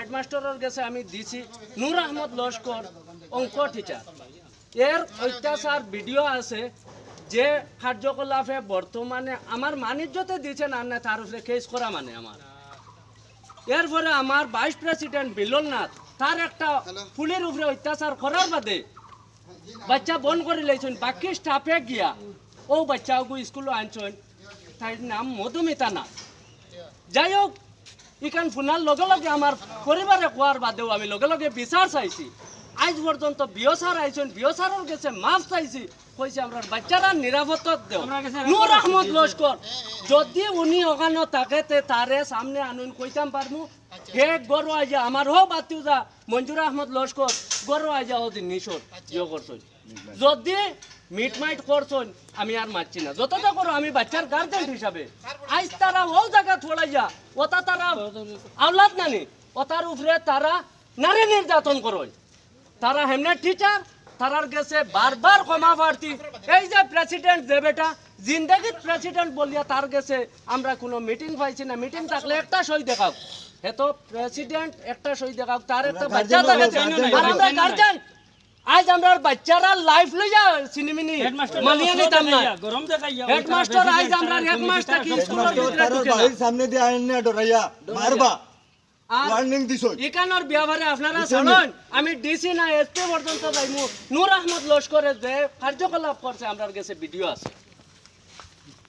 হেডমাস্টারের কাছে আমি দিছি নূর আহমদ লস্কর অঙ্ক টিচার এর অত্যাচার ভিডিও আছে যে কার্যকলাপে বর্তমানে আমার মানিজ্যতে দিয়েছেন আর না তার উপরে কেস করা মানে আমার এরপরে আমার ভাইস প্রেসিডেন্ট বিলল নাথ তার একটা ফুলের উপরে অত্যাচার করার বাদে বাচ্চা বন করে লেছেন বাকি স্টাফে গিয়া ও বাচ্চাকে স্কুলে আনছেন তাই নাম মধুমিতা নাথ যাই হোক ইখান ফোনার লগে লগে আমার পরিবারে কোয়ার বাদেও আমি লগে লগে বিচার চাইছি আজ পর্যন্ত বিওসার আইছেন বিওসারের কাছে মাফ চাইছি কইছে আমরা বাচ্চারা নিরাপত্তা দেও নূর আহমদ লস্কর যদি উনি ওখানে থাকে তারে সামনে আনুন কইতাম পারমু হে গরু আইয়া আমার হো বাতিও যা মঞ্জুর আহমদ লস্কর গরু আইয়া ওদি নিশোর ইয়ে করছেন যদি মিটমাইট করছেন আমি আর মারছি না যতটা করো আমি বাচ্চার গার্জেন হিসাবে আজ তারা ও জায়গা থোড়াইয়া ওটা তারা আওলাদ নানি ওটার উপরে তারা নারী নির্যাতন করো তারা হেমনে টিচার তারার গেছে বারবার ক্ষমা প্রার্থী এই যে প্রেসিডেন্ট যে বেটা জিন্দাগির প্রেসিডেন্ট বলিয়া তার গেছে আমরা কোনো মিটিং পাইছি না মিটিং থাকলে একটা সই দেখাও হে তো প্রেসিডেন্ট একটা সই দেখাও তার একটা বাচ্চা থাকে আর আমরা গার্জেন আজ আমরা বাচ্চারা লাইফ লইয়া সিনেমিনি মানিয়ে নিতাম না গরম দেখাইয়া হেডমাস্টার আজ আমরা এক মাস থাকি স্কুলের ভিতরে ঢুকে না সামনে দিয়ে আইনে ডরাইয়া মারবা ওয়ার্নিং দিছো এখানোর ব্যবহারে আপনারা শুনুন আমি ডিসি না এসপি পর্যন্ত যাইমু নূর আহমদ লস্করের যে কার্যকলাপ করছে আমরার কাছে ভিডিও আছে